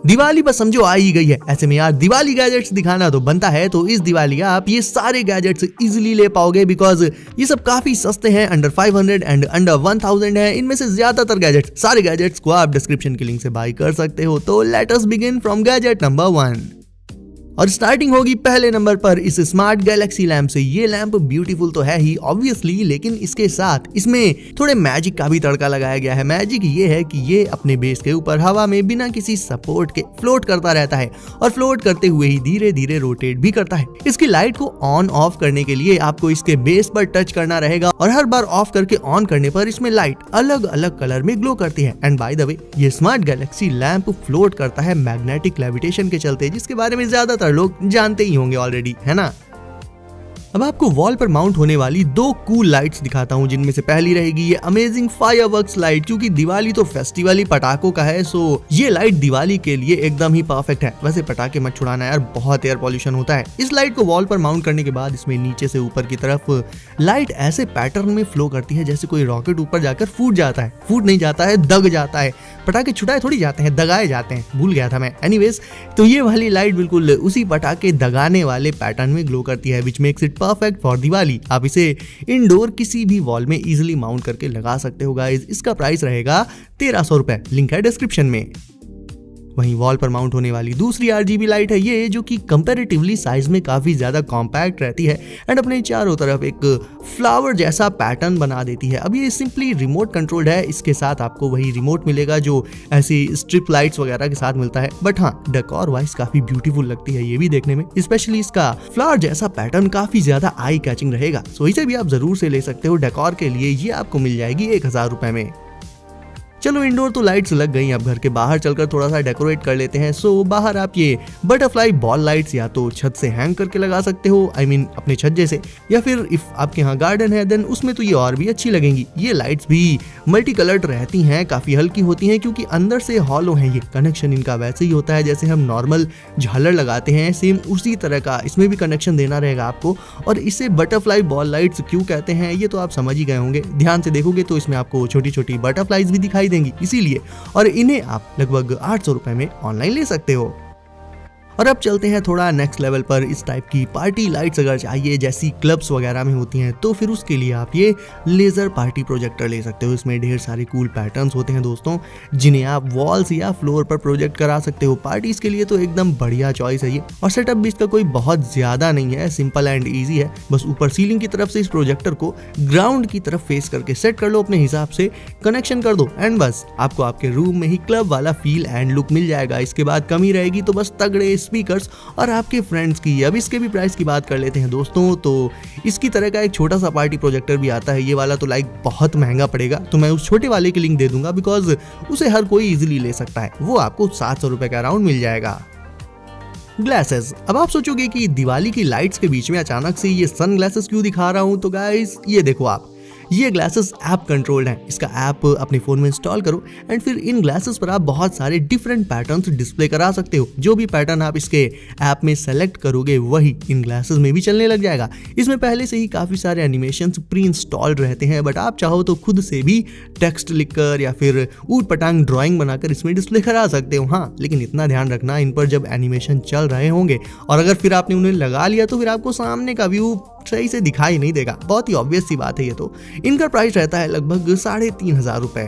दिवाली बस समझो आ ही गई है, ऐसे में यार दिवाली गैजेट्स दिखाना तो बनता है। तो इस दिवाली आप ये सारे गैजेट्स इजीली ले पाओगे बिकॉज ये सब काफी सस्ते हैं, अंडर 500 एंड अंडर 1000 है। इनमें से ज्यादातर गैजेट्स, सारे गैजेट्स को आप डिस्क्रिप्शन के लिंक से बाय कर सकते हो। तो let us begin from gadget number 1 और स्टार्टिंग होगी पहले नंबर पर इस स्मार्ट गैलेक्सी लैंप से। ये लैंप ब्यूटीफुल तो है ही ऑब्वियसली, लेकिन इसके साथ इसमें थोड़े मैजिक का भी तड़का लगाया गया है। मैजिक ये है कि ये अपने बेस के ऊपर हवा में बिना किसी सपोर्ट के फ्लोट करता रहता है और फ्लोट करते हुए ही धीरे धीरे रोटेट भी करता है। इसकी लाइट को ऑन ऑफ करने के लिए आपको इसके बेस पर टच करना रहेगा और हर बार ऑफ करके ऑन करने पर इसमें लाइट अलग अलग कलर में ग्लो करती है। एंड बाय द वे ये स्मार्ट गैलेक्सी लैंप फ्लोट करता है मैग्नेटिक लेविटेशन के चलते, जिसके बारे में ज्यादातर लोग जानते ही होंगे ऑलरेडी, है ना। अब आपको वॉल पर माउंट होने वाली 2 कूल लाइट्स दिखाता हूं, जिनमें से पहली रहेगी ये अमेजिंग फायरवर्क्स लाइट। क्योंकि दिवाली तो फेस्टिवल ही पटाखों का है, सो ये लाइट दिवाली के लिए एकदम ही परफेक्ट है। वैसे पटाखे मत छुड़ाना यार, बहुत एयर पॉल्यूशन होता है। इस लाइट को वॉल पर माउंट करने के बाद इसमें नीचे से ऊपर की तरफ लाइट ऐसे पैटर्न में फ्लो करती है जैसे कोई रॉकेट ऊपर जाकर फूट जाता है। फूट नहीं जाता है, दग जाता है। पटाखे छुड़ाए थोड़ी जाते हैं, दगाए जाते हैं, भूल गया था मैं। एनीवेज, तो ये वाली लाइट बिल्कुल उसी पटाखे दगाने वाले पैटर्न में ग्लो करती है, which makes it perfect for Diwali. आप इसे इंडोर किसी भी वॉल में इजीली माउंट करके लगा सकते हो गाइस। इसका प्राइस रहेगा 1300 रुपए, लिंक है डिस्क्रिप्शन में। वहीं वॉल पर माउंट होने वाली दूसरी RGB लाइट है ये, जो कि कंपैरेटिवली साइज में काफी ज्यादा कॉम्पैक्ट रहती है एंड अपने चारों तरफ एक फ्लावर जैसा पैटर्न बना देती है। अब ये सिंपली रिमोट कंट्रोल्ड है, इसके साथ आपको वही रिमोट मिलेगा जो ऐसी स्ट्रिप लाइट्स वगैरह के साथ मिलता है। बट हाँ, डेकोर वाइज काफी ब्यूटीफुल लगती है ये भी देखने में, स्पेशली इसका फ्लावर जैसा पैटर्न काफी ज्यादा आई कैचिंग रहेगा। सो इसे भी आप जरूर से ले सकते हो डेकोर के लिए। ये आपको मिल जाएगी 1000 रुपए में। चलो इंडोर तो लाइट्स लग गई, अब घर के बाहर चलकर थोड़ा सा डेकोरेट कर लेते हैं। सो बाहर आप ये बटरफ्लाई बॉल लाइट्स या तो छत से हैंग करके लगा सकते हो, आई मीन अपने छज्जे से, या फिर इफ आपके यहाँ गार्डन है देन उसमें तो ये और भी अच्छी लगेंगी। ये लाइट्स भी मल्टी कलर्ड रहती हैं, काफी हल्की होती हैं क्योंकि अंदर से हॉलो है। ये कनेक्शन इनका वैसे ही होता है जैसे हम नॉर्मल झालर लगाते हैं, सेम उसी तरह का इसमें भी कनेक्शन देना रहेगा आपको। और इसे बटरफ्लाई बॉल लाइट्स क्यों कहते हैं ये तो आप समझ ही गए होंगे, ध्यान से देखोगे तो इसमें आपको छोटी छोटी बटरफ्लाईज भी दिखाई देंगी इसीलिए। और इन्हें आप लगभग 800 रुपए में ऑनलाइन ले सकते हो। और अब चलते हैं थोड़ा नेक्स्ट लेवल पर। इस टाइप की पार्टी लाइट्स अगर चाहिए जैसी क्लब्स वगैरह में होती हैं, तो फिर उसके लिए आप ये लेजर पार्टी प्रोजेक्टर ले सकते हो। इसमें ढेर सारे कूल पैटर्न्स होते हैं दोस्तों, जिन्हें आप वॉल्स या फ्लोर पर प्रोजेक्ट करा सकते हो। पार्टीज के लिए तो एकदम बढ़िया चॉइस है ये। और सेटअप भी इसका कोई बहुत ज्यादा नहीं है, सिंपल एंड ईजी है। बस ऊपर सीलिंग की तरफ से इस प्रोजेक्टर को ग्राउंड की तरफ फेस करके सेट कर लो, अपने हिसाब से कनेक्शन कर दो एंड बस आपको आपके रूम में ही क्लब वाला फील एंड लुक मिल जाएगा। इसके बाद कमी रहेगी तो बस तगड़े स्पीकर्स और आपके फ्रेंड्स की। अब इसके भी प्राइस की बात कर लेते हैं दोस्तों। तो इसकी तरह का एक छोटा सा पार्टी प्रोजेक्टर भी आता है, ये वाला तो लाइक बहुत महंगा पड़ेगा, तो मैं उस छोटे वाले की लिंक दे दूंगा बिकॉज उसे हर कोई इजीली ले सकता है। वो आपको 700 रुपए का अराउंड मिल जाएगा। ग्लासेस। अब आप सोचोगे कि दिवाली की लाइट्स के बीच में अचानक से ये सन ग्लासेस क्यों दिखा रहा हूं, तो गाइस ये देखो आप, ये ग्लासेस ऐप कंट्रोल्ड है। इसका ऐप अपने फोन में इंस्टॉल करो एंड फिर इन ग्लासेस पर आप बहुत सारे डिफरेंट पैटर्न्स डिस्प्ले करा सकते हो। जो भी पैटर्न आप इसके ऐप में सेलेक्ट करोगे वही इन ग्लासेस में भी चलने लग जाएगा। इसमें पहले से ही काफी सारे एनिमेशंस प्री इंस्टॉल्ड रहते हैं, बट आप चाहो तो खुद से भी टेक्स्ट लिखकर या फिर ऊट पटांग ड्राइंग बनाकर इसमें डिस्प्ले करा सकते हो। हाँ, लेकिन इतना ध्यान रखना इन पर जब एनिमेशन चल रहे होंगे और अगर फिर आपने उन्हें लगा लिया तो फिर आपको सामने का व्यू सही से दिखाई नहीं देगा। बहुत ही ऑब्वियस सी बात है ये तो। इनका प्राइस रहता है लगभग 3500 रुपए।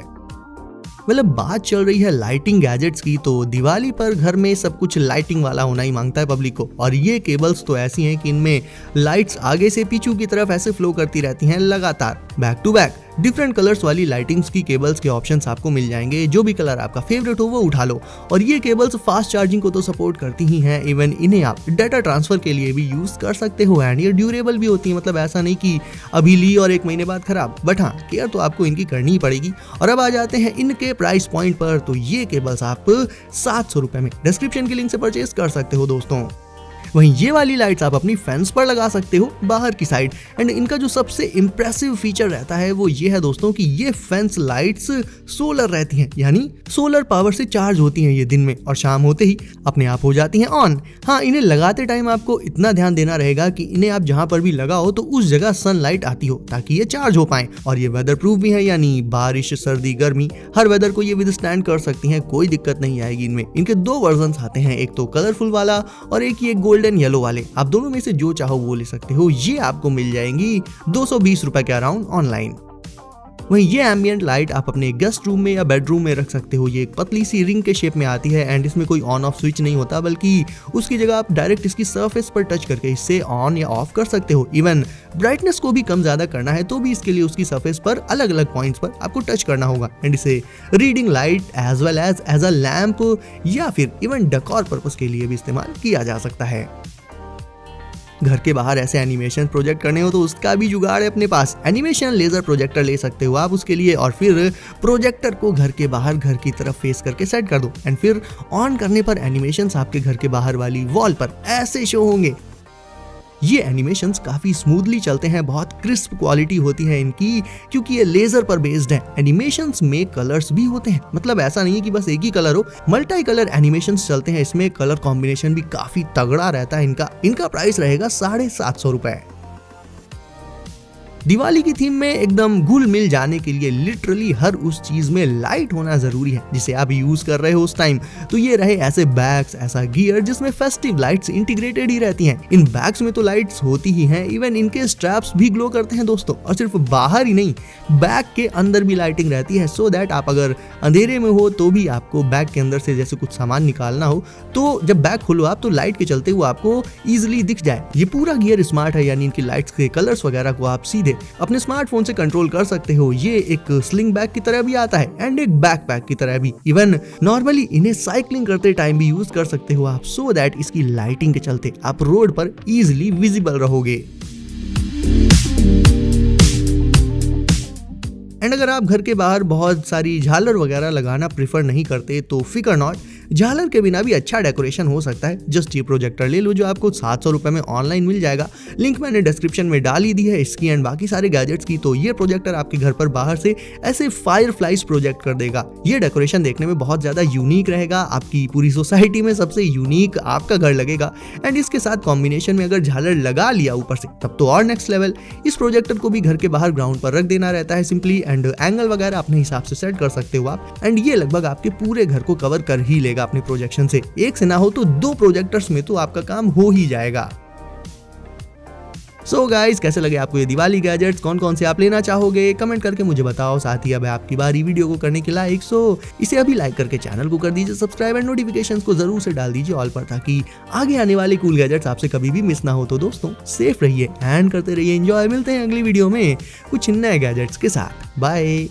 मतलब बात चल रही है लाइटिंग गैजेट्स की, तो दिवाली पर घर में सब कुछ लाइटिंग वाला होना ही मांगता है पब्लिक को। और ये केबल्स तो ऐसी हैं कि इनमें लाइट्स आगे से पीछू की तरफ ऐसे फ्लो करती रहती हैं लगातार, back to back. Different colours वाली लाइटिंग्स की केबल्स के ऑप्शंस आपको मिल जाएंगे, जो भी कलर आपका फेवरेट हो वो उठा लो। और ये केबल्स फास्ट चार्जिंग को तो सपोर्ट करती ही हैं, इवन इन्हें आप डाटा ट्रांसफर के लिए भी यूज कर सकते हो एंड ये ड्यूरेबल भी होती है। मतलब ऐसा नहीं कि अभी ली और 1 महीने बाद खराब, बट हाँ, केयर तो आपको इनकी करनी ही पड़ेगी। और अब आ जाते हैं इनके प्राइस पॉइंट पर। तो ये केबल्स आप 700 रुपए में डिस्क्रिप्शन के लिंक से परचेज कर सकते हो दोस्तों। वहीं ये वाली लाइट्स आप अपनी फेंस पर लगा सकते हो बाहर की साइड। एंड इनका जो सबसे इम्प्रेसिव फीचर रहता है वो ये है दोस्तों कि ये फेंस लाइट्स सोलर रहती हैं, यानी सोलर पावर से चार्ज होती हैं ये दिन में, और शाम होते ही अपने आप हो जाती हैं ऑन। हाँ, इन्हें लगाते टाइम आपको इतना ध्यान देना रहेगा कि इन्हें आप जहाँ पर भी लगाओ तो उस जगह सनलाइट आती हो ताकि ये चार्ज हो पाए। और ये वेदर प्रूफ भी है, यानी बारिश, सर्दी, गर्मी, हर वेदर को ये विदस्टैंड कर सकती हैं, कोई दिक्कत नहीं आएगी इनमें। इनके दो वर्जन्स आते हैं, एक तो कलरफुल वाला और एक ये गोल्डन येलो वाले। आप दोनों में से जो चाहो वो ले सकते हो। ये आपको मिल जाएंगी 220 रुपए के अराउंड ऑनलाइन। वहीं ये एम्बिएंट लाइट आप अपने गेस्ट रूम में या बेडरूम में रख सकते हो। ये एक पतली सी रिंग के शेप में आती है एंड इसमें कोई ऑन ऑफ स्विच नहीं होता, बल्कि उसकी जगह आप डायरेक्ट इसकी सरफेस पर टच करके इससे ऑन या ऑफ कर सकते हो। इवन ब्राइटनेस को भी कम ज्यादा करना है तो भी इसके लिए उसकी सरफेस पर अलग अलग पॉइंट्स पर आपको टच करना होगा। एंड इसे reading light as well as a lamp या फिर इवन डेकोर पर्पस के लिए भी इस्तेमाल किया जा सकता है। घर के बाहर ऐसे एनिमेशन प्रोजेक्ट करने हो तो उसका भी जुगाड़ है अपने पास। एनिमेशन लेजर प्रोजेक्टर ले सकते हो आप उसके लिए, और फिर प्रोजेक्टर को घर के बाहर घर की तरफ फेस करके सेट कर दो एंड फिर ऑन करने पर एनिमेशंस आपके घर के बाहर वाली वॉल पर ऐसे शो होंगे। ये एनिमेशंस काफी स्मूथली चलते हैं, बहुत क्रिस्प क्वालिटी होती है इनकी क्योंकि ये लेजर पर बेस्ड है। एनिमेशंस में कलर्स भी होते हैं, मतलब ऐसा नहीं है कि बस एक ही कलर हो, मल्टी कलर एनिमेशंस चलते हैं इसमें। कलर कॉम्बिनेशन भी काफी तगड़ा रहता है इनका प्राइस रहेगा 750 रुपए। दिवाली की थीम में एकदम घुल मिल जाने के लिए लिटरली हर उस चीज में लाइट होना जरूरी है जिसे आप यूज कर रहे हो उस टाइम। तो ये रहे ऐसे बैग्स, ऐसा गियर जिसमें फेस्टिव लाइट्स इंटीग्रेटेड ही रहती हैं। इन बैग्स में तो लाइट्स होती ही हैं, इवन इनके स्ट्रैप्स भी ग्लो करते हैं दोस्तों। और सिर्फ बाहर ही नहीं, बैग के अंदर भी लाइटिंग रहती है, सो दैट आप अगर अंधेरे में हो तो भी आपको बैग के अंदर से जैसे कुछ सामान निकालना हो तो जब बैग खोलो आप तो लाइट के चलते हुए आपको इजिली दिख जाए। ये पूरा गियर स्मार्ट है, यानी इनकी लाइट्स के कलर्स वगैरह को आप सीधे अपने स्मार्टफोन से कंट्रोल कर सकते हो। ये एक स्लिंग बैग की तरह भी आता है एंड एक बैकपैक की तरह भी। इवन नॉर्मली इन्हें साइकिलिंग करते टाइम भी यूज कर सकते हो आप, सो दैट इसकी लाइटिंग के चलते आप रोड पर इजिली विजिबल रहोगे। एंड अगर आप घर के बाहर बहुत सारी झालर वगैरह लगाना प्रेफर नहीं करते तो फिकर नॉट, झालर के बिना भी अच्छा डेकोरेशन हो सकता है। जस्ट ये प्रोजेक्टर ले लो जो आपको 700 रुपए में ऑनलाइन मिल जाएगा। लिंक मैंने डिस्क्रिप्शन में डाल ही दी है इसकी एंड बाकी सारे गैजेट्स की। तो ये प्रोजेक्टर आपके घर पर बाहर से ऐसे फायर फ्लाइज प्रोजेक्ट कर देगा। ये डेकोरेशन देखने में बहुत ज्यादा यूनिक रहेगा, आपकी पूरी सोसाइटी में सबसे यूनिक आपका घर लगेगा। एंड इसके साथ कॉम्बिनेशन में अगर झालर लगा लिया ऊपर से तब तो और नेक्स्ट लेवल। इस प्रोजेक्टर को भी घर के बाहर ग्राउंड पर रख देना रहता है सिंपली, एंड एंगल वगैरह अपने हिसाब से सेट कर सकते हो आप। एंड ये लगभग आपके पूरे घर को कवर कर ही लेगा अपने प्रोजेक्शन से। एक से ना हो तो 2 प्रोजेक्टर्स में तो आपका काम हो ही जाएगा। सो गाइस, कैसे लगे आपको ये दिवाली गैजेट्स? कौन कौन से आप लेना चाहोगे कमेंट करके मुझे बताओ। साथ ही अब आपकी बारी वीडियो को करने के लायक, सो इसे अभी लाइक करके चैनल को कर दीजिए सब्सक्राइब एंड नोटिफिकेशंस को जरूर से डाल दीजिए ऑल पर, ताकि आगे आने वाले कूल गैजेट्स आपसे कभी भी मिस ना हो। तो दोस्तों सेफ रहिए एंड करते रहिए एंजॉय। मिलते हैं अगली वीडियो में कुछ नए गैजेट्स के साथ। बाय।